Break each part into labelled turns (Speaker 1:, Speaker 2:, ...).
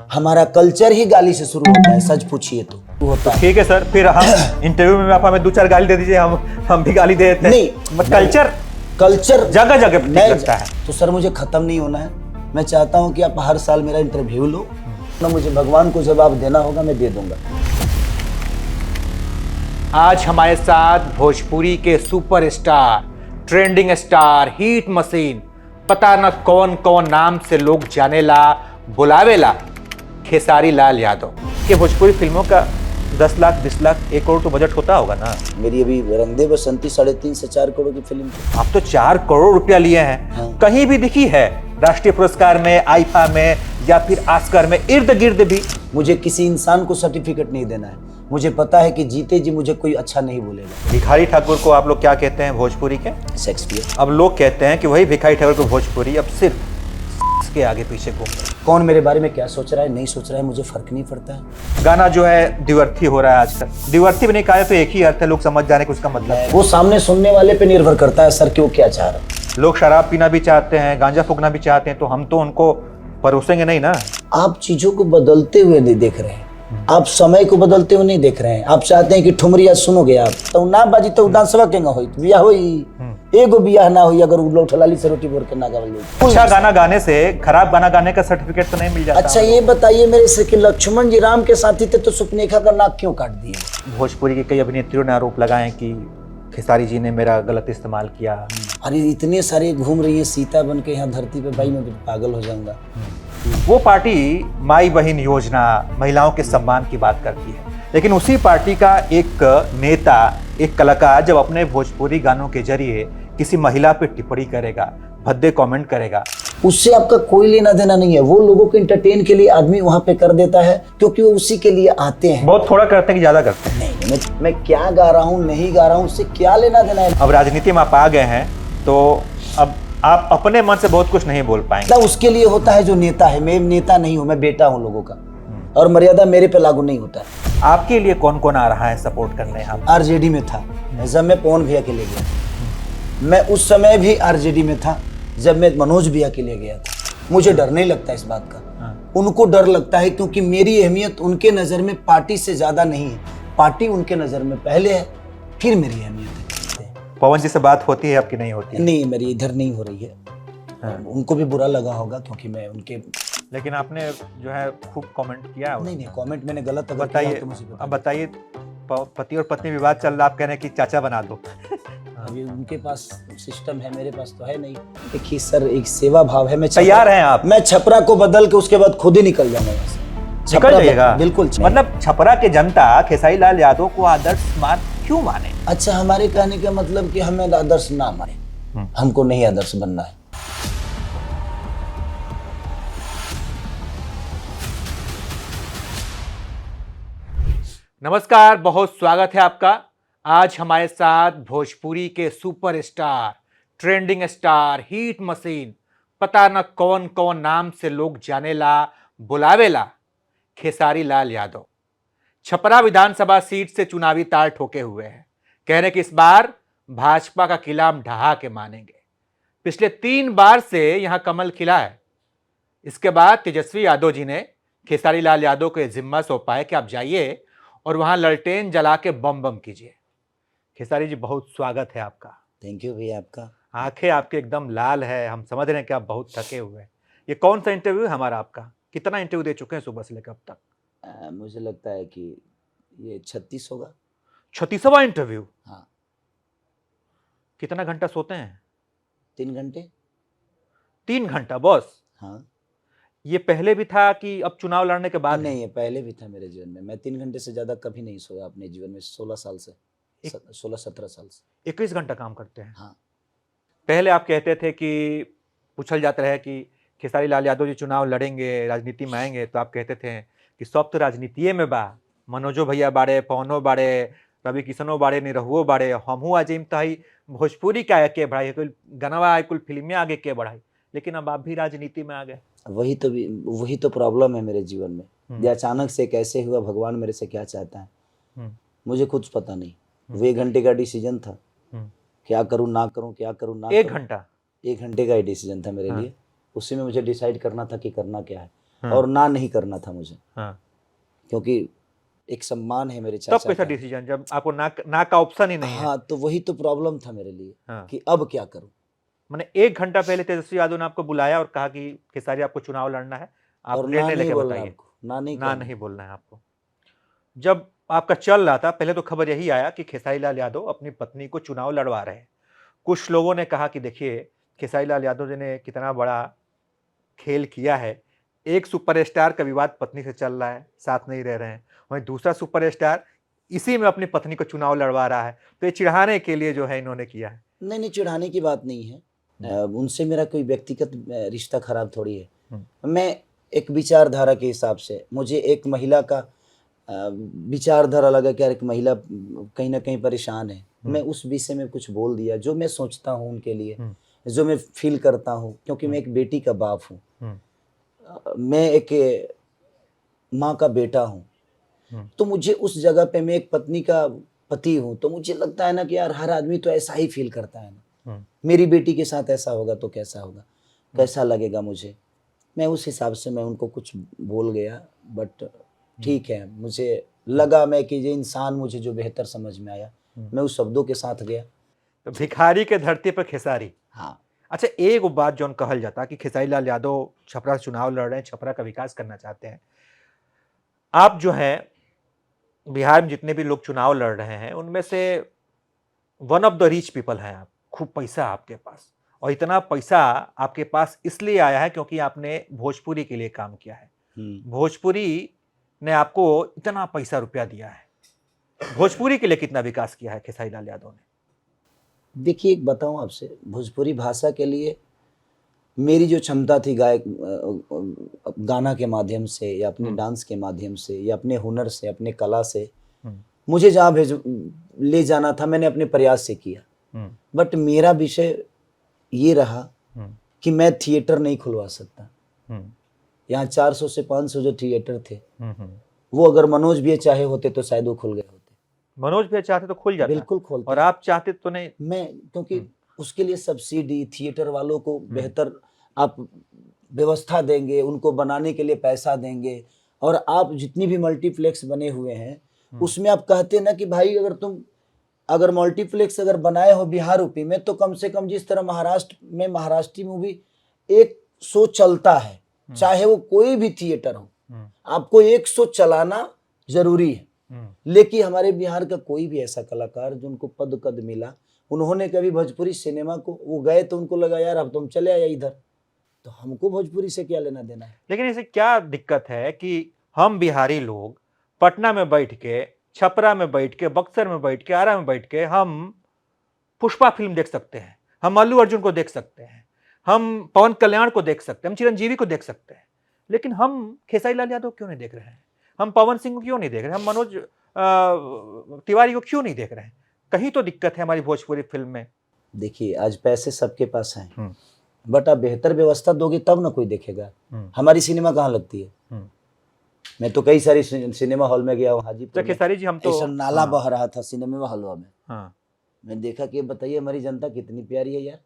Speaker 1: हमारा कल्चर ही गाली से शुरू होता है, सच पूछिए तो होता है।
Speaker 2: ठीक है सर, फिर हम इंटरव्यू में आप हमें 2-4 गाली दे दीजिए, हम भी गाली दे देते हैं।
Speaker 1: नहीं,
Speaker 2: कल्चर जगह जगह पे ठीक लगता है।
Speaker 1: तो सर मुझे खत्म नहीं होना है। मैं चाहता हूं कि आप हर साल मेरा इंटरव्यू लो ना, मुझे भगवान को जवाब देना होगा, मैं दे दूंगा।
Speaker 2: आज हमारे साथ भोजपुरी के superstar, trending star, heat machine, पता न कौन कौन नाम से लोग जानेला, बुलावेला, खेसारी लाल यादव के भोजपुरी फिल्मों का 10 लाख 20 लाख 1 करोड़ तो बजट होता होगा ना।
Speaker 1: मेरी अभी रंग दे बसंती 3.5 से 4 करोड़ की फिल्म थी।
Speaker 2: आप तो 4 करोड़ रुपया लिए हैं।
Speaker 1: हाँ।
Speaker 2: कहीं भी दिखी है राष्ट्रीय पुरस्कार में, आईफा में या फिर ऑस्कर में, इर्द गिर्द भी?
Speaker 1: मुझे किसी इंसान को सर्टिफिकेट नहीं देना है। मुझे पता है कि जीते जी मुझे कोई अच्छा नहीं बोलेगा।
Speaker 2: भिखारी ठाकुर को आप लोग क्या कहते हैं भोजपुरी के?
Speaker 1: शेक्सपियर।
Speaker 2: अब लोग कहते हैं कि वही भिखारी ठाकुर को भोजपुरी अब सिर्फ के आगे पीछे घूम रहे हैं।
Speaker 1: कौन मेरे बारे में क्या सोच रहा है, नहीं सोच रहा है, मुझे फर्क नहीं पड़ता है।
Speaker 2: गाना जो है द्विअर्थी हो रहा है आजकल। द्विअर्थी भी नहीं कहा तो एक ही अर्थ है, लोग समझ जाने को उसका मतलब।
Speaker 1: वो सामने सुनने वाले पे निर्भर करता है सर, क्यों क्या चाह रहा है।
Speaker 2: लोग शराब पीना भी चाहते हैं, गांजा फूकना भी चाहते हैं, तो हम तो उनको परोसेंगे नहीं ना।
Speaker 1: आप चीजों को बदलते हुए नहीं देख रहे हैं, आप समय को बदलते हुए नहीं देख रहे हैं। आप चाहते हैं कि ठुमरिया सुनोगे आप तो ना बाजी तो डांसवा केंगा होई बियाह होई, एगो बियाह ना होई अगर लोग ठलाली से रोटी बोर के ना गावल।
Speaker 2: अच्छा गाना गाने से खराब गाना गाने का सर्टिफिकेट तो नहीं मिल जाता?
Speaker 1: अच्छा ये बताइए मेरे से कि लक्ष्मण जी राम के साथी थे तो सुपनेखा का नाक क्यों काट दिया?
Speaker 2: भोजपुरी के कई अभिनेत्रियों ने आरोप लगाए कि खेसारी जी ने मेरा गलत इस्तेमाल किया।
Speaker 1: अरे इतने सारे घूम रही है सीता बन के यहाँ धरती पे, भाई मैं पागल हो जाऊंगा।
Speaker 2: वो पार्टी माई बहन योजना, महिलाओं के सम्मान की बात करती है, लेकिन उसी पार्टी का एक नेता, एक कलाकार जब अपने भोजपुरी गानों के जरिए किसी महिला पे टिप्पणी करेगा, भद्दे कमेंट करेगा,
Speaker 1: उससे आपका कोई लेना देना नहीं है। वो लोगों को एंटरटेन के लिए आदमी वहां पे कर देता है क्योंकि वो उसी के लिए आते हैं।
Speaker 2: बहुत थोड़ा करते हैं कि ज्यादा करते हैं?
Speaker 1: नहीं, मैं क्या गा रहा हूँ नहीं गा रहा हूँ उससे क्या लेना देना है।
Speaker 2: अब राजनीति में आप आ गए हैं तो अब आप अपने मन से बहुत कुछ नहीं बोल पाएंगे।
Speaker 1: ना उसके लिए होता है जो नेता है। मैं नेता नहीं हूँ, मैं बेटा हूँ लोगों का, और मर्यादा मेरे पे लागू नहीं होता है।
Speaker 2: आपके लिए कौन कौन आ रहा है सपोर्ट करने? हम
Speaker 1: आरजेडी में था जब मैं पवन भैया के लिए गया, मैं उस समय भी आरजेडी में था जब मैं मनोज भैया के लिए गया था। मुझे डर नहीं लगता इस बात का, उनको डर लगता है क्योंकि मेरी अहमियत उनके नजर में पार्टी से ज्यादा नहीं है। पार्टी उनके नजर में पहले है, फिर मेरी अहमियत है।
Speaker 2: पवन जी से बात होती है आपकी? नहीं होती?
Speaker 1: नहीं, मेरी इधर नहीं हो रही है। उनको भी बुरा लगा होगा क्योंकि मैं उनके,
Speaker 2: लेकिन आपने जो है खूब कमेंट किया है।
Speaker 1: नहीं कमेंट मैंने गलत अगर
Speaker 2: बताइए।
Speaker 1: किया तो मुझे
Speaker 2: अब बताइए, पति और पत्नी विवाद चल रहा, आप कह रहे हैं कि चाचा बना दो।
Speaker 1: अभी उनके पास सिस्टम है, मेरे पास तो है नहीं। देखिए सर, एक सेवा भाव है। मैं
Speaker 2: तैयार हैं आप?
Speaker 1: मैं छपरा को बदल के उसके बाद खुद ही निकल जाऊंगा यहाँ से।
Speaker 2: निकल जाइएगा?
Speaker 1: बिल्कुल।
Speaker 2: मतलब छपरा के जनता खेसारी लाल यादव को आदर्श मान क्यों माने?
Speaker 1: अच्छा, हमारे कहने का मतलब कि हमें आदर्श ना माने, हमको नहीं आदर्श बनना है।
Speaker 2: नमस्कार, बहुत स्वागत है आपका। आज हमारे साथ भोजपुरी के superstar, trending star, heat machine, पता न कौन कौन नाम से लोग जानेला, बुलावेला, खेसारी लाल यादव छपरा विधानसभा सीट से चुनावी तार ठोके हुए हैं। कह रहे कि इस बार भाजपा का किला हम ढहा के मानेंगे। पिछले 3 बार से यहां कमल खिला है। इसके बाद तेजस्वी यादव जी ने खेसारी लाल यादव को यह जिम्मा सौंपा है कि आप जाइए और वहां ललटेन जला के बम बम कीजिए। खेसारी जी, बहुत स्वागत है आपका।
Speaker 1: थैंक यू भैया आपका।
Speaker 2: आंखें आपके एकदम लाल है, हम समझ रहे हैं कि आप बहुत थके हुए हैं। ये कौन सा इंटरव्यू है हमारा आपका? कितना इंटरव्यू दे चुके हैं सुबह से लेकर अब तक?
Speaker 1: मुझे लगता है कि ये 36 होगा।
Speaker 2: 36वां इंटरव्यू?
Speaker 1: हाँ।
Speaker 2: कितना घंटा सोते हैं?
Speaker 1: 3 घंटे।
Speaker 2: 3 घंटा बॉस?
Speaker 1: हाँ।
Speaker 2: ये पहले भी था कि अब चुनाव लड़ने के बाद?
Speaker 1: नहीं, ये पहले भी था मेरे जीवन में। मैं 3 घंटे से ज्यादा कभी नहीं सोया अपने जीवन में, 16 साल से, 16-17 साल से।
Speaker 2: 21 घंटा काम करते हैं?
Speaker 1: हाँ।
Speaker 2: पहले आप कहते थे कि पूछल जाता रहे कि खेसारी लाल यादव जी चुनाव लड़ेंगे, राजनीति में आएंगे, तो आप कहते थे कि सब तो राजनीतिये में बा, मनोजो भैया बाड़े, पवनो बाड़े, रवि किशनो बाड़े, निरहुओ बाड़े, हमहू आ जाइम तो भोजपुरी का के बढ़ाई, कुल गनवा कुल फिल्में आगे के बढ़ाई। लेकिन अब आप भी राजनीति में आ गए।
Speaker 1: वही तो प्रॉब्लम है मेरे जीवन में। ये अचानक से कैसे हुआ, भगवान मेरे से क्या चाहता है मुझे कुछ पता नहीं। वो 1 घंटे का डिसीजन था, क्या करूं ना करूं, क्या करूं ना करूं।
Speaker 2: 1 घंटा?
Speaker 1: 1 घंटे का ही डिसीजन था मेरे लिए। उसी में मुझे डिसाइड करना था कि करना क्या है। और ना नहीं करना था मुझे,
Speaker 2: हाँ।
Speaker 1: क्योंकि एक सम्मान है मेरे
Speaker 2: तब
Speaker 1: चाचा
Speaker 2: कैसा
Speaker 1: का।
Speaker 2: डिसीजन जब आपको ना का ऑप्शन ही नहीं है?
Speaker 1: हाँ, तो वही तो प्रॉब्लम था मेरे लिए
Speaker 2: हाँ।
Speaker 1: कि अब क्या करूं।
Speaker 2: मैंने 1 घंटा पहले तेजस्वी यादव ने आपको बुलाया और कहा कि खेसारी आपको चुनाव लड़ना है, आप
Speaker 1: और ना
Speaker 2: निर्णय
Speaker 1: नहीं
Speaker 2: लेके
Speaker 1: बोलना
Speaker 2: बताइए।
Speaker 1: आपको, ना नहीं
Speaker 2: ना
Speaker 1: कहना।
Speaker 2: नहीं बोलना है आपको। जब आपका चल रहा था, पहले तो खबर यही आया कि खेसारी लाल यादव अपनी पत्नी को चुनाव लड़वा रहे हैं। कुछ लोगों ने कहा कि देखिए, खेसारी लाल यादव जी ने कितना बड़ा खेल किया है। एक सुपरस्टार का विवाद पत्नी से चल रहा है, साथ नहीं रह रहे हैं। वहीं दूसरा सुपरस्टार इसी में अपनी पत्नी को चुनाव लड़वा रहा है। तो ये चिढ़ाने के लिए जो है इन्होंने किया है।
Speaker 1: नहीं नहीं, चिढ़ाने की बात नहीं है। उनसे मेरा कोई व्यक्तिगत रिश्ता खराब थोड़ी है। मैं एक विचारधारा के हिसाब से, मुझे एक महिला का विचारधारा लगा कि यार एक महिला कहीं ना कहीं परेशान है, मैं उस विषय में कुछ बोल दिया जो मैं सोचता हूँ उनके लिए, जो मैं फील करता हूँ, क्योंकि मैं एक बेटी का बाप हूँ, मैं एक माँ का बेटा हूँ। तो मुझे उस जगह पे, मैं एक पत्नी का पति हूँ, तो मुझे लगता है ना कि यार हर आदमी तो ऐसा ही फील करता है ना, मेरी बेटी के साथ ऐसा होगा तो कैसा होगा, कैसा लगेगा मुझे। मैं उस हिसाब से मैं उनको कुछ बोल गया, बट ठीक है, मुझे लगा मैं कि ये इंसान मुझे जो बेहतर समझ में आया, मैं उस शब्दों के साथ गया।
Speaker 2: तो भिखारी के धरती पर खेसारी।
Speaker 1: हाँ,
Speaker 2: अच्छा, एक बात जो कहल जाता कि खेसारी लाल यादव छपरा से चुनाव लड़ रहे हैं, छपरा का विकास करना चाहते हैं। आप जो है बिहार में जितने भी लोग चुनाव लड़ रहे हैं उनमें से one of the rich people हैं आप, खूब पैसा आपके पास, और इतना पैसा आपके पास इसलिए आया है क्योंकि आपने भोजपुरी के लिए काम किया है। भोजपुरी ने आपको इतना पैसा रुपया दिया है। भोजपुरी के लिए कितना विकास किया है खेसारी लाल यादव ने?
Speaker 1: देखिए एक बताऊं आपसे, भोजपुरी भाषा के लिए मेरी जो क्षमता थी गाना के माध्यम से या अपने डांस के माध्यम से या अपने हुनर से, अपने कला से, मुझे जहाँ ले जाना था मैंने अपने प्रयास से किया। बट मेरा विषय ये रहा कि मैं थिएटर नहीं खुलवा सकता। यहाँ 400 से 500 जो थिएटर थे, वो अगर मनोज भी चाहे होते तो शायद वो खुल गए होते।
Speaker 2: मनोज भी चाहते तो खुल जाता,
Speaker 1: बिल्कुल खोलते,
Speaker 2: और आप चाहते तो नहीं।
Speaker 1: मैं, क्योंकि उसके लिए सब्सिडी, थिएटर वालों को बेहतर आप व्यवस्था देंगे, उनको बनाने के लिए पैसा देंगे, और आप जितनी भी मल्टीप्लेक्स बने हुए हैं उसमें आप कहते ना कि भाई अगर मल्टीप्लेक्स अगर बनाए हो बिहार यूपी में, तो कम से कम जिस तरह महाराष्ट्र में महाराष्ट्री मूवी एक शो चलता है, चाहे वो कोई भी थिएटर हो, आपको एक शो चलाना जरूरी है। लेकिन हमारे बिहार का कोई भी ऐसा कलाकार जो उनको पद कद मिला, उन्होंने कभी भोजपुरी सिनेमा को, वो गए तो उनको लगा यार अब तुम चले आए इधर, तो हमको भोजपुरी से क्या लेना देना है।
Speaker 2: लेकिन इसे क्या दिक्कत है कि हम बिहारी लोग पटना में बैठ के, छपरा में बैठ के, बक्सर में बैठ के, आरा में बैठ के हम पुष्पा फिल्म देख सकते हैं, हम अल्लू अर्जुन को देख सकते हैं, हम पवन कल्याण को देख सकते हैं, हम चिरंजीवी को देख सकते हैं, लेकिन हम खेसारी लाल यादव क्यों नहीं देख रहे हैं? हम पवन सिंह को क्यों नहीं देख रहे हैं? हम मनोज तिवारी को क्यों नहीं देख रहे हैं? कहीं तो दिक्कत है हमारी भोजपुरी फिल्म में।
Speaker 1: देखिए आज पैसे सबके पास हैं, बट आप बेहतर व्यवस्था दोगे तब ना कोई देखेगा। हमारी सिनेमा कहाँ लगती है? मैं तो कई सारी सिनेमा हॉल में गया हूँ, हाजीपुर में,
Speaker 2: खेसारी जी हम तो
Speaker 1: ऐसा नाला बह रहा था सिनेमा हॉल में। मैं देखा कि बताइए हमारी जनता कितनी प्यारी है यार,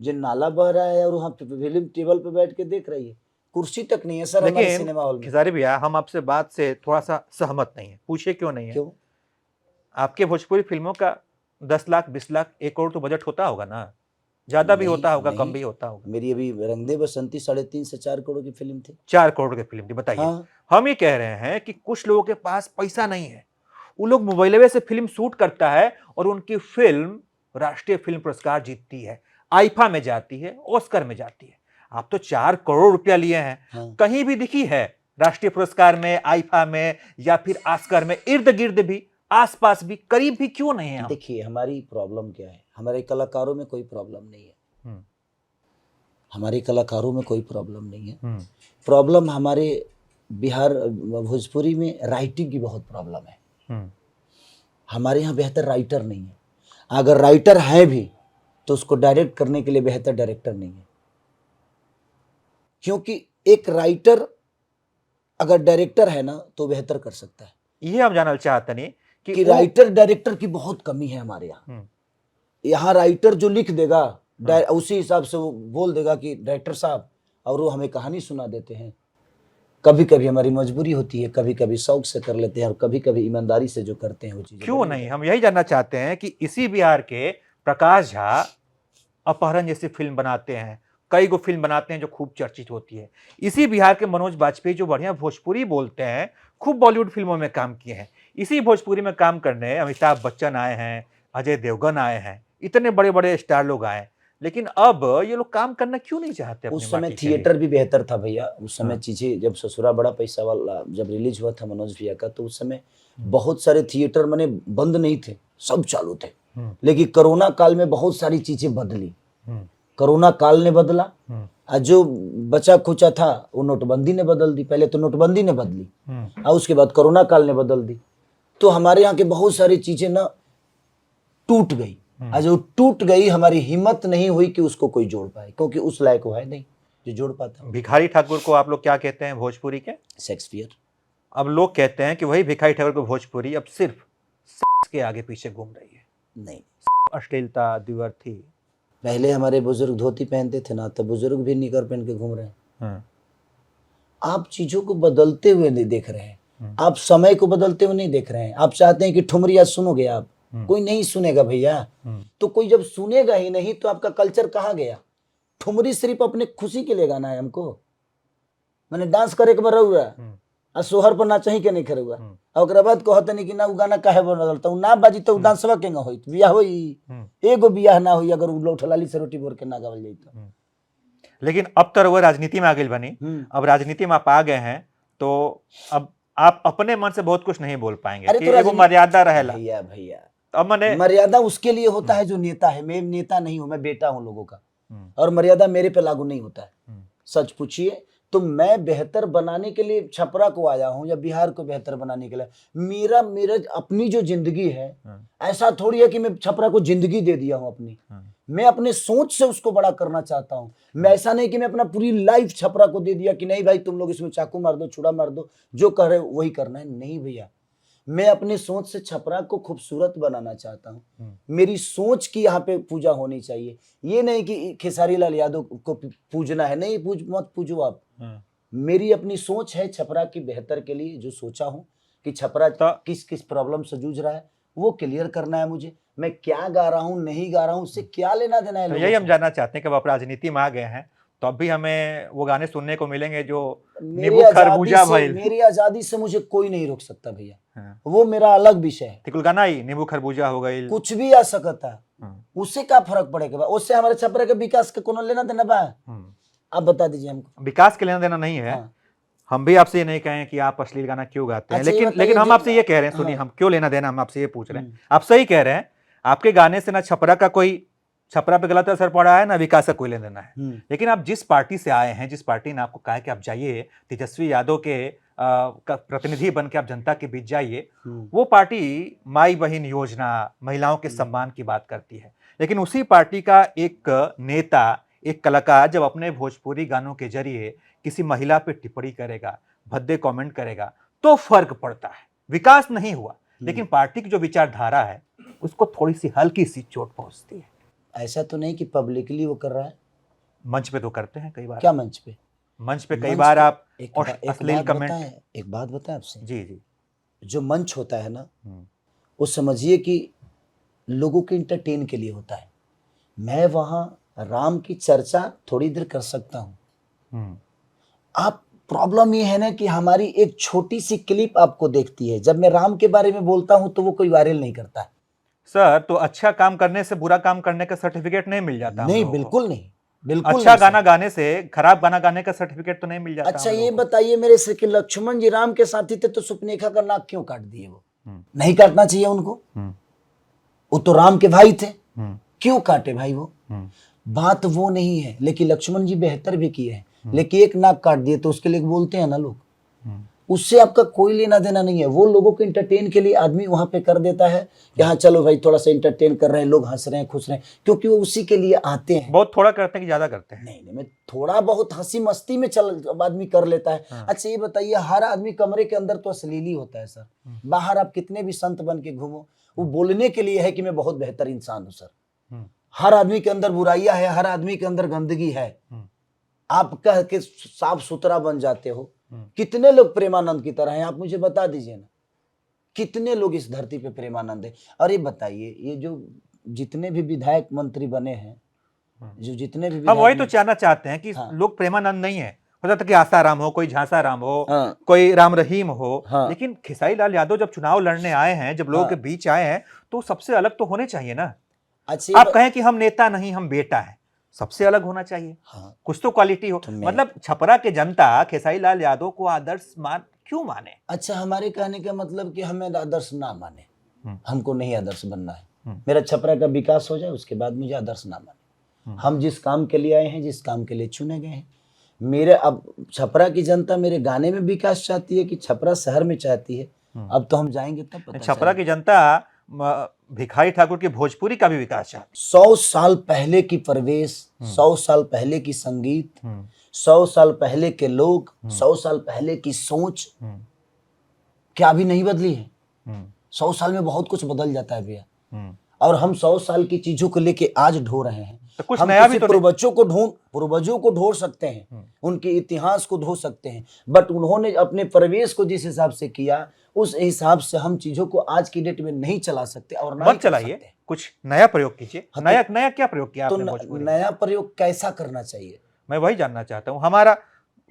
Speaker 1: जो नाला बह रहा है और वहाँ फिल्म टेबल पे बैठ के देख रही है, कुर्सी तक नहीं है सर हमारे सिनेमा हॉल में।
Speaker 2: खेसारी भैया, हम आपसे बात से थोड़ा सा सहमत नहीं है, पूछे क्यों नहीं है?
Speaker 1: क्यों?
Speaker 2: आपके भोजपुरी फिल्मों का 10 लाख 20 लाख 1 करोड़ तो बजट होता होगा ना, ज्यादा भी होता होगा, कम भी होता होगा।
Speaker 1: मेरी अभी रंग दे बसंती 3.5 से 4 करोड़ की फिल्म थी।
Speaker 2: 4 करोड़ की फिल्म थी, बताइए। हाँ। हम ये कह रहे हैं कि कुछ लोगों के पास पैसा नहीं है, वो लोग मोबाइल से फिल्म शूट करता है और उनकी फिल्म राष्ट्रीय फिल्म पुरस्कार जीतती है, आईफा में जाती है, ऑस्कर में जाती है। आप तो 4 करोड़ रुपया लिए हैं। हाँ। कहीं भी दिखी है राष्ट्रीय पुरस्कार में, आईफा में, या फिर ऑस्कर में? इर्द गिर्द भी, आसपास भी, करीब भी क्यों नहीं है?
Speaker 1: देखिए हमारी प्रॉब्लम क्या है, हमारे कलाकारों में कोई प्रॉब्लम नहीं है, हमारे कलाकारों में कोई प्रॉब्लम नहीं है। प्रॉब्लम हमारे बिहार भोजपुरी में राइटिंग की बहुत प्रॉब्लम है। हमारे यहाँ बेहतर राइटर नहीं है, अगर राइटर है भी तो उसको डायरेक्ट करने के लिए बेहतर डायरेक्टर नहीं है, क्योंकि एक राइटर अगर डायरेक्टर है ना तो बेहतर कर सकता है।
Speaker 2: ये हम जानना चाहते नहीं
Speaker 1: कि राइटर डायरेक्टर की बहुत कमी है हमारे यहाँ। यहाँ राइटर जो लिख देगा उसी हिसाब से वो बोल देगा कि डायरेक्टर साहब, और वो हमें कहानी सुना देते हैं। कभी कभी हमारी मजबूरी होती है, कभी कभी शौक से कर लेते हैं और कभी कभी ईमानदारी से जो करते हैं वो चीजें
Speaker 2: क्यों नहीं, हम यही जानना चाहते हैं कि इसी बिहार के प्रकाश झा अपहरण जैसी फिल्म बनाते हैं, कई गो फिल्म बनाते हैं जो खूब चर्चित होती है। इसी बिहार के मनोज बाजपेयी जो बढ़िया भोजपुरी बोलते हैं, खूब बॉलीवुड फिल्मों में काम किए हैं। इसी भोजपुरी में काम करने अमिताभ बच्चन आए हैं, अजय देवगन आए हैं, इतने बड़े बड़े स्टार लोग आए, लेकिन अब ये लोग काम करना क्यों नहीं चाहते?
Speaker 1: उस
Speaker 2: अपनी
Speaker 1: समय
Speaker 2: माटी के लिए?
Speaker 1: थिएटर भी बेहतर था भैया। उस समय
Speaker 2: हाँ।
Speaker 1: चीजें जब ससुरा बड़ा पैसा वाला जब रिलीज हुआ था मनोज भैया का, तो उस समय बहुत सारे थिएटर माने बंद नहीं थे, सब चालू थे। लेकिन कोरोना काल में बहुत सारी चीजें बदली। कोरोना काल ने बदला, और जो बचा खुचा था वो नोटबंदी ने बदल दी। पहले तो नोटबंदी ने बदली और उसके बाद कोरोना काल ने बदल दी। तो हमारे यहाँ के बहुत सारी चीजें ना टूट गई। आज वो टूट गई, हमारी हिम्मत नहीं हुई कि उसको कोई जोड़ पाए, क्योंकि उस लायक वो है नहीं जो जोड़ पाता।
Speaker 2: भिखारी ठाकुर को आप लोग क्या कहते हैं भोजपुरी के?
Speaker 1: शेक्सपियर।
Speaker 2: अब लोग कहते हैं कि वही भिखारी ठाकुर को भोजपुरी अब सिर्फ सेक्स के आगे पीछे घूम रही है।
Speaker 1: नहीं,
Speaker 2: अश्लीलता, द्विअर्थी।
Speaker 1: पहले हमारे बुजुर्ग धोती पहनते थे ना, तो बुजुर्ग भी निकर पहन के घूम रहे हैं। आप चीजों को बदलते हुए नहीं देख रहे हैं, आप समय को बदलते हुए नहीं देख रहे हैं। आप चाहते हैं कि ठुमरी आज सुनोगे आप, कोई नहीं सुनेगा भैया। तो कोई जब सुनेगा ही नहीं तो आपका कल्चर कहाँ गया? ठुमरी सिर्फ अपने खुशी के लिए गाना है हमको, मैंने डांस करे के बार रहुआ आ सोहर पर नाचा ही के नहीं करे हुआ, और ओकरा बाद कहते नहीं कि ना उ गाना काहे बदलता ना बाजी तो डांसवा के ना होई, बियाह होई एगो बियाह ना होई अगर उ लौठलाली से रोटी बोर के ना गावल जाई तो।
Speaker 2: लेकिन अब तो वो राजनीति में आ गई बनी, अब राजनीति में आप आ गए हैं तो अब आप अपने मन से बहुत कुछ नहीं बोल पाएंगे।
Speaker 1: अरे
Speaker 2: कि
Speaker 1: तो
Speaker 2: एगो मर्यादा रहेला।
Speaker 1: भैया भैया
Speaker 2: अब मैंने
Speaker 1: मर्यादा उसके लिए होता है जो नेता है। मैं नेता नहीं हूं, मैं बेटा हूं लोगों का, और मर्यादा मेरे पे लागू नहीं होता है। सच पूछिए तो मैं बेहतर बनाने के लिए छपरा को आया हूं या बिहार को बेहतर बनाने के लिए। मेरा मेरा अपनी जो जिंदगी है, ऐसा थोड़ी है कि मैं छपरा को जिंदगी दे दिया हूं अपनी। मैं अपने सोच से उसको बड़ा करना चाहता हूं। मैं ऐसा नहीं कि मैं अपना पूरी लाइफ छपरा को दे दिया कि नहीं भाई तुम लोग इसमें चाकू मार दो, छुरा मार दो, जो कह रहे हो वही करना है। नहीं भैया, मैं अपनी सोच से छपरा को खूबसूरत बनाना चाहता हूँ। मेरी सोच की यहाँ पे पूजा होनी चाहिए। ये नहीं कि खेसारी लाल यादव को पूजना है, नहीं मत पूजो आप। मेरी अपनी सोच है छपरा की बेहतर के लिए, जो सोचा हूँ कि छपरा किस किस प्रॉब्लम से जूझ रहा है वो क्लियर करना है मुझे। मैं क्या गा रहा हूँ नहीं गा रहा हूँ उससे क्या लेना देना है।
Speaker 2: तो यही हम जानना चाहते हैं कि अब आप राजनीति में आ गए हैं तो अब भी हमें वो गाने सुनने को मिलेंगे जो नींबू खरबूजा भइल।
Speaker 1: मेरी आजादी से मुझे कोई नहीं रोक सकता भैया, वो मेरा अलग विषय है।
Speaker 2: तिकुल गाना ही नींबू खरबूजा हो गई,
Speaker 1: कुछ भी आ सकता है, उससे क्या फर्क पड़ेगा? उससे हमारे छपरा के विकास का कोनो लेना देना बा? आप बता दीजिए हमको।
Speaker 2: विकास के लेना देना नहीं है। हम भी आपसे ये नहीं कहें कि आप अश्लील गाना क्यों गाते हैं, लेकिन हम आपसे ये कह रहे हैं, सुनिए, हम क्यों लेना देना, हम आपसे ये पूछ रहे हैं। आप सही कह रहे हैं, आपके गाने से ना छपरा का कोई, छपरा पे गलत असर पड़ा है ना विकास का कोई लेना देना है। लेकिन आप जिस पार्टी से आए हैं, जिस पार्टी ने आपको कहा है कि आप जाइए तेजस्वी यादव के प्रतिनिधि बन के आप जनता के बीच जाइए, वो पार्टी माई बहन योजना, महिलाओं के सम्मान की बात करती है। लेकिन उसी पार्टी का एक नेता, एक कलाकार जब अपने भोजपुरी गानों के जरिए किसी महिला पे टिप्पणी करेगा, भद्दे कमेंट करेगा, तो फर्क पड़ता है। विकास नहीं हुआ, लेकिन पार्टी की जो विचारधारा है उसको थोड़ी सी हल्की सी चोट पहुंचती है।
Speaker 1: ऐसा तो नहीं कि पब्लिकली वो कर रहा है,
Speaker 2: मंच पे तो करते हैं कई बार।
Speaker 1: क्या मंच पे?
Speaker 2: मंच पे कई बार आप
Speaker 1: अश्लील कमेंट। एक बात बताएं आपसे,
Speaker 2: जी जी,
Speaker 1: जो मंच होता है ना, वो समझिए कि लोगों के इंटरटेन के लिए होता है। मैं वहां राम की चर्चा थोड़ी देर कर सकता हूं। आप प्रॉब्लम ये है ना कि हमारी एक छोटी सी क्लिप आपको देखती है। जब मैं राम के बारे में बोलता हूं तो वो कोई वायरल नहीं करता है।
Speaker 2: सर, तो अच्छा काम करने से बुरा काम करने का सर्टिफिकेट नहीं मिल जाता?
Speaker 1: नहीं, बिल्कुल नहीं, बिल्कुल
Speaker 2: अच्छा गाना गाने से खराब गाना गाने का सर्टिफिकेट तो नहीं मिल जाता?
Speaker 1: अच्छा ये बताइए मेरे से कि लक्ष्मण जी राम के साथी थे तो सुपनेखा का नाक क्यों काट दिए? वो नहीं काटना चाहिए उनको, वो तो राम के भाई थे, क्यों काटे भाई? वो बात वो नहीं है। लेकिन लक्ष्मण जी बेहतर भी किए हैं, लेकिन एक नाक काट दिए तो उसके लिए बोलते हैं ना लोग, उससे आपका कोई लेना देना नहीं है। वो लोगों को इंटरटेन के लिए आदमी वहां पे कर देता है कि हाँ चलो भाई थोड़ा सा इंटरटेन कर रहे हैं, लोग हंस रहे हैं, खुश रहे हैं, क्योंकि वो उसी के लिए आते हैं।
Speaker 2: बहुत थोड़ा करते हैं कि ज्यादा करते हैं?
Speaker 1: नहीं, मैं थोड़ा बहुत हंसी मस्ती में चल आदमी कर लेता है। अच्छा ये बताइए, हर आदमी कमरे के अंदर तो अश्लील ही होता है सर। बाहर आप कितने भी संत बन के घूमो, वो बोलने के लिए है कि मैं बहुत बेहतर इंसान हूँ सर। हर आदमी के अंदर बुराइयां है, हर आदमी के अंदर गंदगी है। आप कह के साफ सुथरा बन जाते हो, कितने लोग प्रेमानंद की तरह हैं, आप मुझे बता दीजिए ना, कितने लोग इस धरती पे प्रेमानंद है। और ये बताइए, ये जो जितने भी विधायक मंत्री बने हैं, जो जितने भी
Speaker 2: हम वही
Speaker 1: विधायक
Speaker 2: तो जानना चाहते हैं कि
Speaker 1: हाँ।
Speaker 2: लोग प्रेमानंद नहीं है, हो सकता है कि आसाराम हो, कोई झांसाराम हो,
Speaker 1: हाँ।
Speaker 2: कोई राम रहीम हो,
Speaker 1: हाँ।
Speaker 2: लेकिन खेसारी लाल यादव जब चुनाव लड़ने आए हैं, जब लोगों
Speaker 1: हाँ।
Speaker 2: के बीच आए हैं, तो सबसे अलग तो होने चाहिए ना।
Speaker 1: अच्छा ये
Speaker 2: आप कहें कि हम नेता नहीं, हम बेटा है, सबसे अलग होना चाहिए।
Speaker 1: हाँ,
Speaker 2: कुछ तो क्वालिटी हो।
Speaker 1: तो मैं
Speaker 2: मतलब छपरा के जनता खेसारी लाल यादव को आदर्श मान क्यों माने?
Speaker 1: अच्छा, हमारे कहने का मतलब कि हमें आदर्श ना माने, हमको नहीं आदर्श बनना है।
Speaker 2: हम्म।
Speaker 1: मेरा छपरा का विकास हो जाए, उसके बाद मुझे आदर्श ना माने। हम जिस काम के लिए आए हैं, जिस काम के लिए चुने गए हैं, मेरे अब छपरा की जनता मेरे गाने में विकास चाहती है कि छपरा शहर में चाहती है, अब तो हम जाएंगे तब पता
Speaker 2: छपरा की जनता भिखारी ठाकुर की भोजपुरी का भी विकास चाहती
Speaker 1: 100 साल पहले की परिवेश, 100 साल पहले की संगीत, 100 साल पहले के लोग, 100 साल पहले की सोच क्या अभी नहीं बदली है? 100 साल में बहुत कुछ बदल जाता है भैया, और हम 100 साल की चीजों को लेके आज ढो रहे हैं।
Speaker 2: तो कुछ
Speaker 1: हम
Speaker 2: नया भी तो
Speaker 1: पूर्वजों को ढो सकते हैं, उनके इतिहास को ढो सकते हैं, बट उन्होंने अपने परिवेश को जिस हिसाब से किया, उस हिसाब से हम चीजों को आज की डेट में नहीं चला सकते और ना ही
Speaker 2: मत
Speaker 1: कर
Speaker 2: चलाइए,
Speaker 1: सकते।
Speaker 2: कुछ नया प्रयोग कीजिए।
Speaker 1: हाँ,
Speaker 2: नया नया क्या प्रयोग किया
Speaker 1: तो
Speaker 2: आपने भोजपुरी में?
Speaker 1: नया प्रयोग कैसा करना चाहिए?
Speaker 2: मैं वही जानना चाहता हूँ। हमारा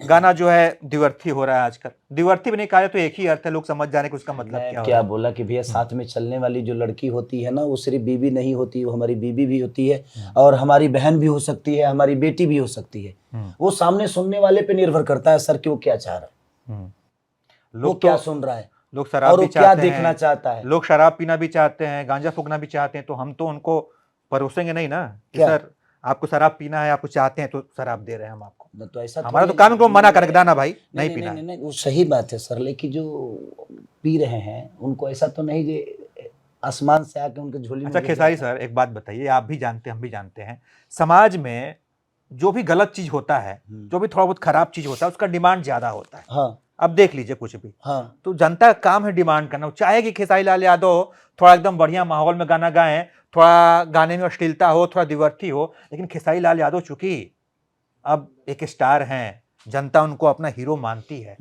Speaker 2: गाना जो है द्विअर्थी हो रहा है आजकल। द्विअर्थी भी नहीं कहा तो एक ही अर्थ है, लोग समझ जाने कि उसका मतलब क्या हो
Speaker 1: क्या
Speaker 2: रहा है।
Speaker 1: बोला कि भैया साथ में चलने वाली जो लड़की होती है ना, वो सिर्फ बीवी नहीं होती, वो हमारी बीवी भी होती है, और हमारी बहन भी हो सकती है, हमारी बेटी भी हो सकती है। वो सामने सुनने वाले पे निर्भर करता है सर कि वो क्या चाह रहा है, वो
Speaker 2: लोग
Speaker 1: क्या
Speaker 2: तो
Speaker 1: सुन रहा है,
Speaker 2: लोग शराब
Speaker 1: और
Speaker 2: भी
Speaker 1: वो क्या
Speaker 2: चाहते
Speaker 1: देखना
Speaker 2: हैं,
Speaker 1: चाहता है।
Speaker 2: लोग शराब पीना भी चाहते हैं, गांजा फूकना भी चाहते हैं, तो हम तो उनको परोसेंगे नहीं ना कि
Speaker 1: क्या?
Speaker 2: सर आपको शराब पीना है, आपको चाहते हैं तो शराब दे रहे हैं हम आपको।
Speaker 1: तो ऐसा
Speaker 2: हमारा
Speaker 1: थोड़ी
Speaker 2: तो काम है उनको मना
Speaker 1: नहीं,
Speaker 2: कर देना भाई, नहीं
Speaker 1: नहीं,
Speaker 2: पीना
Speaker 1: नहीं,
Speaker 2: है।
Speaker 1: नहीं, वो सही बात है सर, लेकिन जो पी रहे हैं उनको ऐसा तो नहीं कि आसमान से आके उनके झोली में
Speaker 2: अच्छा
Speaker 1: गिर
Speaker 2: खेसारी
Speaker 1: जाता है।
Speaker 2: सर, एक बात बताइए, आप भी जानते हैं, हम भी जानते हैं, समाज में जो भी गलत चीज होता है, जो भी थोड़ा बहुत खराब चीज होता है, उसका डिमांड ज्यादा होता है।
Speaker 1: हाँ।
Speaker 2: अब देख लीजिए कुछ भी,
Speaker 1: हाँ।
Speaker 2: तो जनता का काम है डिमांड करना। वो चाहे कि खेसारी लाल यादव थोड़ा एकदम बढ़िया माहौल में गाना गाएं, थोड़ा गाने में अश्लीलता हो, थोड़ा दिवर्ती हो, लेकिन खेसारी लाल यादव चूंकि अब एक स्टार हैं, जनता उनको अपना हीरो मानती है,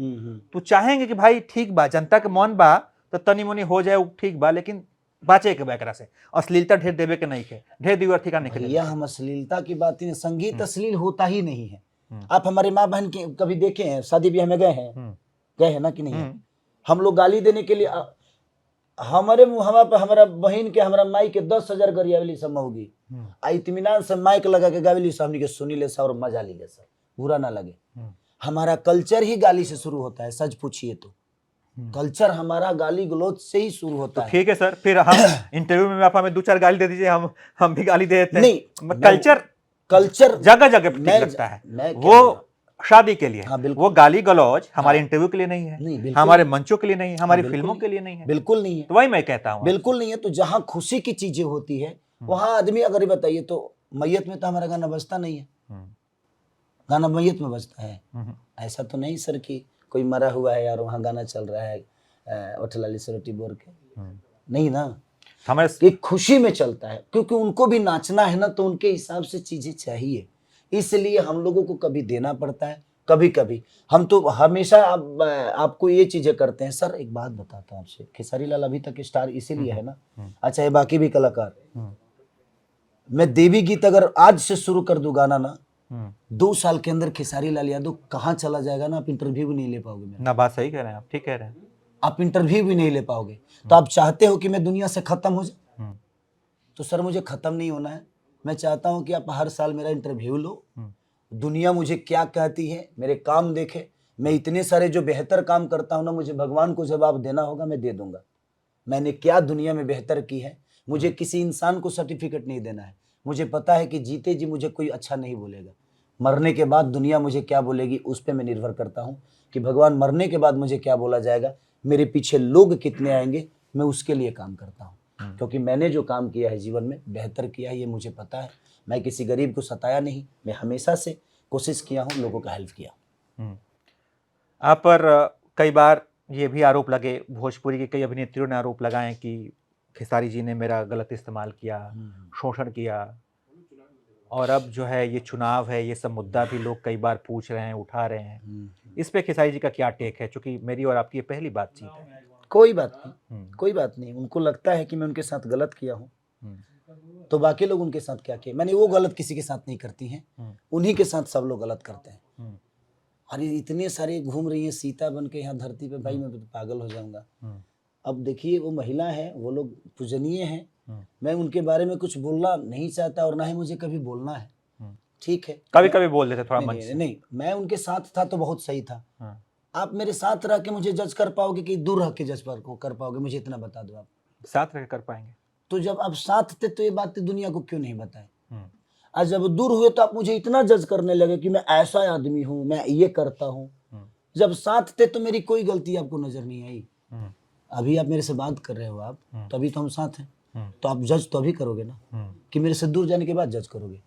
Speaker 2: तो चाहेंगे कि भाई ठीक बा, जनता के मन बा तो तनी मुनी हो जाए, वो ठीक बा, लेकिन बाचे के बैकरा से अश्लीलता ढेर देवे के नहीं है, ढेर दिवर्ती का नहीं है।
Speaker 1: भैया हम अश्लीलता की बात ही नहीं, संगीत अश्लील होता ही नहीं है। आप हमारे माँ बहन के कभी देखे हैं, शादी ब्याह में गए हैं ना कि नहीं है? हम लोग गाली देने के लिए हमारे मुहवा पे हमारा बहन के, हमारा माई के 10,000 गरियावली सब होगी, इत्मीनान से माइक लगा के गावली सामने के सुनी ले और मजा ली ले, बुरा ना लगे। हमारा कल्चर ही गाली से शुरू होता है, सच पूछिए तो कल्चर हमारा गाली गलौज से ही शुरू होता है।
Speaker 2: ठीक है सर, फिर हम इंटरव्यू में आप हमें 2-4 गाली दे दीजिए, हम भी गाली दे देते हैं।
Speaker 1: नहीं,
Speaker 2: कल्चर जगह जगह ठीक लगता है, वो शादी के लिए,
Speaker 1: हाँ,
Speaker 2: वो गाली गलौज हमारे इंटरव्यू के लिए नहीं है, हमारे मंचों के लिए नहीं है, हमारी फिल्मों के लिए नहीं है,
Speaker 1: बिल्कुल नहीं है।
Speaker 2: तो वही मैं कहता हूँ,
Speaker 1: बिल्कुल नहीं है। तो जहाँ खुशी की चीजें होती है वहां आदमी, अगर ये बताइए तो मैयत में तो हमारा गाना बजता नहीं है, गाना मैयत में बजता है। ऐसा तो नहीं सर कि कोई मरा हुआ है यार वहाँ गाना चल रहा है ओठलाली से रोटी बोर के, नहीं ना, हमारे एक खुशी में चलता है, क्योंकि उनको भी नाचना है ना, तो उनके हिसाब से चीजें चाहिए, इसलिए हम लोगों को कभी देना पड़ता है, कभी कभी हम तो हमेशा आपको ये चीजें करते हैं। सर एक बात बताता हूँ आपसे, खेसारी लाल अभी तक स्टार इसीलिए है ना, अच्छा ये बाकी भी कलाकार, मैं देवी गीत अगर आज से शुरू कर दूं गाना ना, 2 साल के अंदर खेसारी लाल यादव कहाँ चला जाएगा ना, आप इंटरव्यू भी नहीं ले पाओगे मेरा।
Speaker 2: ना बात सही कह रहे हैं आप, ठीक कह रहे हैं,
Speaker 1: आप इंटरव्यू भी नहीं ले पाओगे। तो आप चाहते हो कि मैं दुनिया से खत्म हो जाए, तो सर मुझे खत्म नहीं होना है। मैं चाहता हूं कि आप हर साल मेरा इंटरव्यू लो, दुनिया मुझे क्या कहती है, मेरे काम देखे, मैं इतने सारे जो बेहतर काम करता हूं ना, मुझे भगवान को जवाब देना होगा, मैं दे दूंगा। मैंने क्या दुनिया में बेहतर की है, मुझे किसी इंसान को सर्टिफिकेट नहीं देना है। मुझे पता है कि जीते जी मुझे कोई अच्छा नहीं बोलेगा, मरने के बाद दुनिया मुझे क्या बोलेगी उस पर मैं निर्भर करता हूँ कि भगवान मरने के बाद मुझे क्या बोला जाएगा, मेरे पीछे लोग कितने आएंगे, मैं उसके लिए काम करता हूँ। क्योंकि मैंने जो काम किया है जीवन में बेहतर किया है, ये मुझे पता है। मैं किसी गरीब को सताया नहीं, मैं हमेशा से कोशिश किया हूँ, लोगों का हेल्प किया।
Speaker 2: आप पर कई बार ये भी आरोप लगे, भोजपुरी के कई अभिनेत्रियों ने आरोप लगाए कि खेसारी जी ने मेरा गलत इस्तेमाल किया, शोषण किया, और अब जो है ये चुनाव है, ये सब मुद्दा भी लोग कई बार पूछ रहे हैं, उठा रहे हैं। इस पे खेसारी जी का क्या टेक है? क्योंकि मेरी और आपकी ये पहली बातचीत है।
Speaker 1: कोई बात नहीं, कोई बात नहीं। उनको लगता है कि मैं उनके साथ गलत किया हूँ, तो बाकी लोग उनके साथ क्या किए। मैंने वो गलत किसी के साथ नहीं करती हैं, उन्हीं के साथ सब लोग गलत करते हैं। अरे इतने सारे घूम रही हैं सीता बन के यहाँ धरती पे, भाई मैं तो पागल हो जाऊंगा। अब देखिए वो महिला है, वो लोग पूजनीय हैं, मैं उनके बारे में कुछ बोलना नहीं चाहता और ना ही मुझे कभी बोलना है, ठीक है।
Speaker 2: कभी कभी बोल देते थोड़ा मंच
Speaker 1: नहीं,
Speaker 2: से।
Speaker 1: नहीं, मैं उनके साथ था तो बहुत सही था। आप मेरे साथ रह के मुझे जज कर पाओगे कि दूर रह के जज कर पाओगे, मुझे इतना बता दो आप।
Speaker 2: साथ रह कर पाएंगे
Speaker 1: तो जब आप साथ थे तो ये बात दुनिया को क्यों नहीं बताए? आज जब दूर हुए तो आप मुझे इतना जज करने लगे कि मैं ऐसा आदमी हूँ, मैं ये करता हूँ। जब साथ थे तो मेरी कोई गलती आपको नजर नहीं आई। अभी आप मेरे से बात कर रहे हो आप, तो अभी तो हम साथ हैं, तो आप जज तो अभी करोगे ना, कि मेरे से दूर जाने के बाद जज करोगे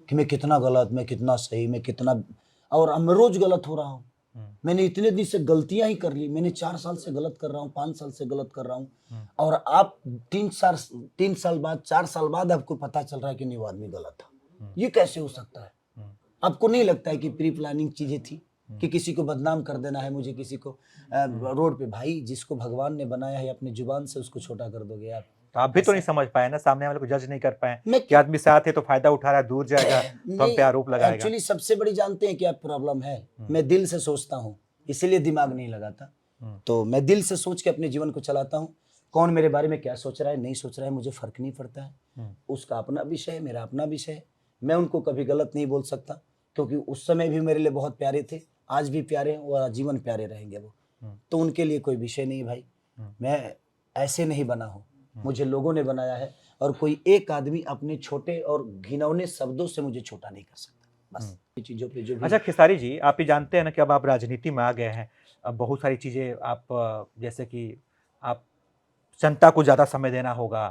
Speaker 1: कि मैं कितना गलत, मैं कितना सही, मैं कितना। और मैं रोज गलत हो रहा हूँ। मैंने इतने दिन से गलतियां ही कर ली, मैंने 4 साल से गलत कर रहा हूँ, 5 साल से गलत कर रहा हूँ, और आप 3 साल बाद 4 साल बाद आपको पता चल रहा है कि नहीं वो आदमी गलत था। ये कैसे हो सकता है? आपको नहीं लगता है कि प्री प्लानिंग चीजें थी कि किसी को बदनाम कर देना है, मुझे किसी को रोड पे? भाई जिसको भगवान ने बनाया है अपनी जुबान से उसको छोटा कर दोगे आप?
Speaker 2: तो आप भी तो नहीं समझ पाए ना, सामने वाले को जज नहीं कर पाए
Speaker 1: मैं
Speaker 2: कि आदमी साथ है तो फायदा उठा रहा है, दूर जाएगा तो हम पे आरोप लगाएगा।
Speaker 1: एक्चुअली सबसे बड़ी जानते हैं क्या प्रॉब्लम है? मैं दिल से सोचता हूँ, इसीलिए दिमाग नहीं लगाता। तो मैं दिल से सोच के अपने जीवन को चलाता हूँ। कौन मेरे बारे में क्या सोच रहा है, नहीं सोच रहा है, मुझे फर्क नहीं पड़ता है। उसका अपना विषय है, मेरा अपना विषय है। मैं उनको कभी गलत नहीं बोल सकता, क्योंकि उस समय भी मेरे लिए बहुत प्यारे थे, आज भी प्यारे हैं और आजीवन प्यारे रहेंगे वो। तो उनके लिए कोई विषय नहीं भाई। मैं ऐसे नहीं बना हूँ, मुझे लोगों ने बनाया है, और कोई एक आदमी अपने छोटे और घिनौने शब्दों से मुझे छोटा नहीं कर सकता। बस ये चीजों पे जो भी।
Speaker 2: अच्छा खेसारी जी, आप ये जानते हैं ना कि अब आप राजनीति में आ गए हैं, अब बहुत सारी चीजें आप जैसे कि आप जनता को ज्यादा समय देना होगा,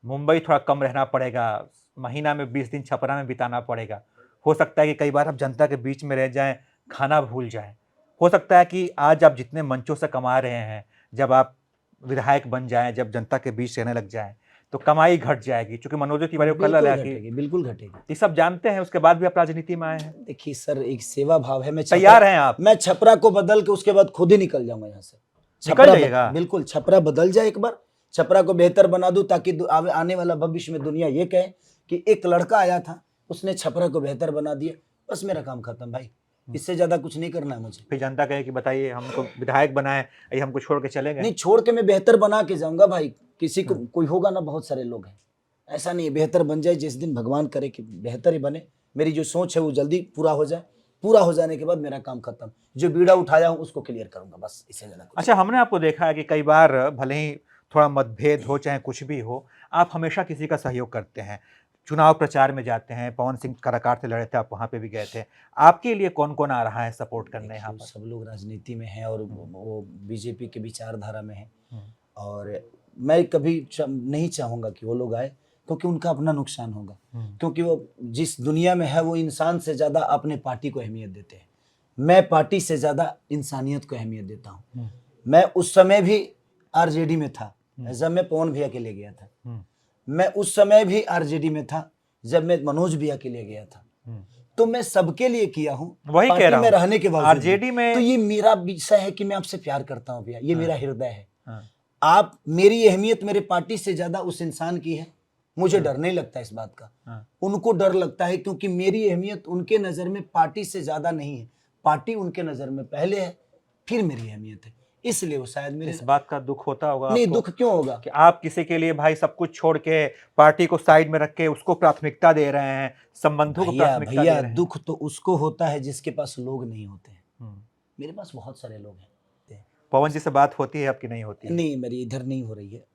Speaker 2: मुंबई थोड़ा कम रहना पड़ेगा, महीना में 20 दिन छपरा में बिताना पड़ेगा। हो सकता है कि कई बार आप जनता के बीच में रह जाएं, खाना भूल जाएं। हो सकता है कि आज आप जितने मंचों से कमा रहे हैं, जब आप विधायक बन जाएं, जब जनता के बीच रहने लग जाएं, तो कमाई घट जाएगी, क्योंकि मनोज तिवारी को कल लगा कि
Speaker 1: बिल्कुल घटेगी।
Speaker 2: ये सब जानते हैं, उसके बाद भी आप राजनीति में आए हैं।
Speaker 1: देखिए सर, एक सेवा भाव है। मैं
Speaker 2: तैयार हैं आप?
Speaker 1: मैं छपरा को बदल के उसके बाद खुद ही निकल जाऊंगा यहाँ से।
Speaker 2: निकल जाइएगा?
Speaker 1: बिल्कुल, छपरा बदल जाए, एक बार छपरा को बेहतर बना दूं, ताकि आने वाला भविष्य में दुनिया ये कहे कि एक लड़का आया था, उसने छपरा को बेहतर बना दिया। बस मेरा काम खत्म भाई, इससे ज्यादा कुछ नहीं करना है मुझे।
Speaker 2: फिर जनता कहे कि बताइए हमको विधायक बनाए, ये हमको छोड़ के चले गए।
Speaker 1: नहीं, छोड़ के मैं बेहतर बना के जाऊंगा भाई। किसी को कोई होगा ना, बहुत सारे लोग हैं, ऐसा नहीं है। बेहतर बन जाए, जिस दिन भगवान करे कि बेहतर ही बने। मेरी जो सोच है वो जल्दी पूरा हो जाए, पूरा हो जाने के बाद मेरा काम खत्म। जो बीड़ा उठाया हूँ उसको क्लियर करूंगा, बस इससे ज्यादा।
Speaker 2: अच्छा, हमने आपको देखा है कि कई बार भले ही थोड़ा मतभेद हो, चाहे कुछ भी हो, आप हमेशा किसी का सहयोग करते हैं। चुनाव प्रचार में जाते हैं, पवन सिंह काराकाट से लड़े थे, आप वहाँ पे भी गए थे। आपके लिए कौन कौन आ रहा है सपोर्ट करने यहाँ पर?
Speaker 1: सब लोग राजनीति में हैं और वो बीजेपी के विचारधारा में हैं, और मैं कभी नहीं चाहूँगा कि वो लोग आए, क्योंकि उनका अपना नुकसान होगा। क्योंकि वो जिस दुनिया में है वो इंसान से ज़्यादा अपने पार्टी को अहमियत देते हैं। मैं पार्टी से ज़्यादा इंसानियत को अहमियत देता हूँ। मैं उस समय भी आरजेडी में था जब मैं पवन भैया के लिए गया था। मैं उस समय भी आरजेडी में था जब मैं मनोज भैया के लिए गया था। तो मैं सबके लिए किया हूँ,
Speaker 2: वही कह रहा हूँ,
Speaker 1: में रहने के बाद
Speaker 2: आरजेडी में।
Speaker 1: तो ये मेरा विषय है कि मैं आपसे प्यार करता हूँ भैया, ये मेरा हृदय है। आप, मेरी अहमियत मेरे पार्टी से ज्यादा उस इंसान की है। मुझे डर नहीं लगता इस बात का, उनको डर लगता है, क्योंकि मेरी अहमियत उनके नजर में पार्टी से ज्यादा नहीं है। पार्टी उनके नजर में पहले है, फिर मेरी अहमियत है, इसलिए वो शायद मेरे।
Speaker 2: इस बात का दुख होता होगा?
Speaker 1: नहीं, दुख क्यों होगा
Speaker 2: कि आप किसी के लिए भाई सब कुछ छोड़ के पार्टी को साइड में रख के उसको प्राथमिकता दे रहे हैं, संबंधों को प्राथमिकता दे रहे हैं।
Speaker 1: दुख तो उसको होता है जिसके पास लोग नहीं होते हैं। मेरे पास बहुत सारे लोग हैं।
Speaker 2: पवन जी से बात होती है आपकी? नहीं होती है?
Speaker 1: नहीं, मेरी इधर नहीं हो रही है।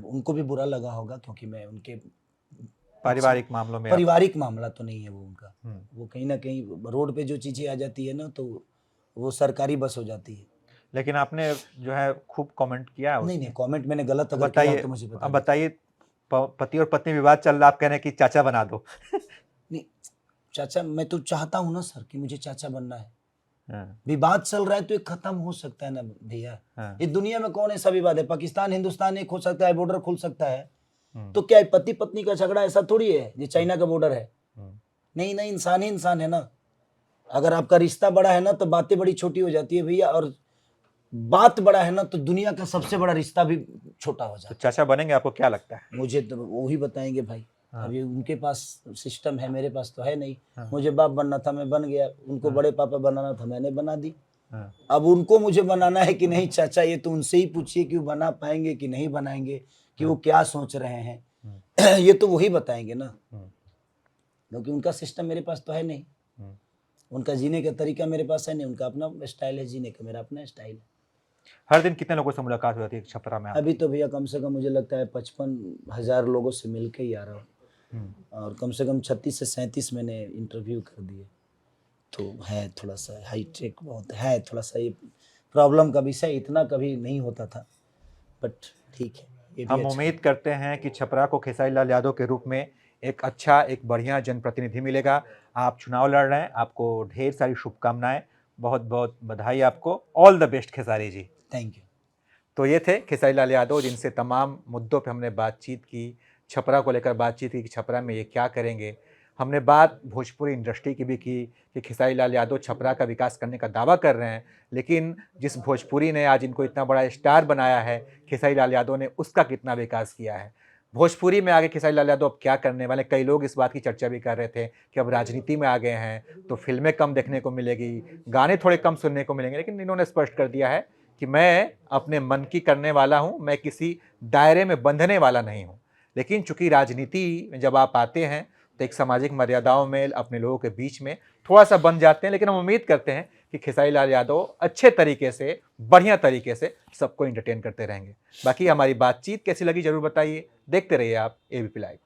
Speaker 1: उनको भी बुरा लगा होगा, क्योंकि मैं उनके
Speaker 2: पारिवारिक मामलों में।
Speaker 1: पारिवारिक मामला तो नहीं है वो उनका। वो कहीं ना कहीं रोड पे जो चीजें आ जाती है ना, तो वो सरकारी बस हो जाती है।
Speaker 2: लेकिन आपने जो है खूब कमेंट किया है।
Speaker 1: नहीं, कमेंट मैंने गलत अगर
Speaker 2: बताइए
Speaker 1: किया तो मुझे
Speaker 2: अब बताइए, पति और पत्नी विवाद चल रहा, आप कह रहे हैं कि चाचा बना दो।
Speaker 1: नहीं चाचा, मैं तो चाहता हूँ ना सर कि मुझे चाचा बनना है। विवाद चल रहा है तो ये खत्म हो सकता है ना भैया। ये दुनिया में कौन ऐसा विवाद है? पाकिस्तान हिंदुस्तान एक हो सकता है, बॉर्डर खुल सकता है। तो क्या पति पत्नी का झगड़ा ऐसा थोड़ी है जो चाइना का बॉर्डर है? नहीं नहीं, इंसान ही इंसान है ना। अगर आपका रिश्ता बड़ा है ना तो बातें बड़ी छोटी हो जाती है भैया, और बात बड़ा है ना तो दुनिया का सबसे बड़ा रिश्ता भी छोटा हो
Speaker 2: तो
Speaker 1: जाता
Speaker 2: चाचा बनेंगे, आपको क्या लगता है?
Speaker 1: है। मुझे तो वही बताएंगे भाई।
Speaker 2: हाँ।
Speaker 1: अभी उनके पास सिस्टम है, मेरे पास तो है नहीं।
Speaker 2: हाँ।
Speaker 1: मुझे बाप बनना था, मैं बन गया। उनको बड़े पापा बनाना था, मैंने बना दी।
Speaker 2: हाँ।
Speaker 1: अब उनको मुझे बनाना है कि नहीं चाचा, ये तो उनसे ही पूछिए कि वो बना पाएंगे कि नहीं बनाएंगे, कि वो क्या सोच रहे हैं। ये तो वही बताएंगे ना, क्योंकि उनका सिस्टम मेरे पास तो है नहीं। उनका जीने का तरीका मेरे पास है नहीं। उनका अपना स्टाइल है जीने का, मेरा अपना स्टाइल है।
Speaker 2: हर दिन कितने लोगों से मुलाकात हो जाती है छपरा में?
Speaker 1: अभी तो भैया कम से कम मुझे लगता है 55,000 लोगों से मिल के ही आ रहा हूँ, और कम से कम 36 से 37 मैंने इंटरव्यू कर दिए। तो है थोड़ा सा हाईटेक बहुत है, थोड़ा सा ये प्रॉब्लम का विषय, इतना कभी नहीं होता था, बट ठीक है। ये भी
Speaker 2: हम
Speaker 1: अच्छा
Speaker 2: उम्मीद करते हैं कि छपरा को खेसारी लाल यादव के रूप में एक अच्छा, एक बढ़िया जनप्रतिनिधि मिलेगा। आप चुनाव लड़ रहे हैं, आपको ढेर सारी शुभकामनाएं, बहुत बहुत बधाई आपको। All the best Khesari ji.
Speaker 1: Thank you.
Speaker 2: तो ये थे खेसारी लाल यादव, जिनसे तमाम मुद्दों पे हमने बातचीत की, छपरा को लेकर बातचीत की कि छपरा में ये क्या करेंगे। हमने बात भोजपुरी इंडस्ट्री की भी की कि खेसारी लाल यादव छपरा का विकास करने का दावा कर रहे हैं, लेकिन जिस भोजपुरी ने आज इनको इतना बड़ा स्टार बनाया है, खेसारी लाल यादव ने उसका कितना विकास किया है। भोजपुरी में आगे खेसारी लाल यादव अब क्या करने वाले। कई लोग इस बात की चर्चा भी कर रहे थे कि अब राजनीति में आ गए हैं तो फिल्में कम देखने को मिलेगी, गाने थोड़े कम सुनने को मिलेंगे, लेकिन इन्होंने स्पष्ट कर दिया है कि मैं अपने मन की करने वाला हूं, मैं किसी दायरे में बंधने वाला नहीं हूं। लेकिन चूंकि राजनीति में जब आप आते हैं तो एक सामाजिक मर्यादाओं में, अपने लोगों के बीच में थोड़ा सा बन जाते हैं, लेकिन हम उम्मीद करते हैं कि खेसारी लाल यादव अच्छे तरीके से, बढ़िया तरीके से सबको एंटरटेन करते रहेंगे। बाकी हमारी बातचीत कैसी लगी जरूर बताइए। देखते रहिए आप एबीपी लाइव।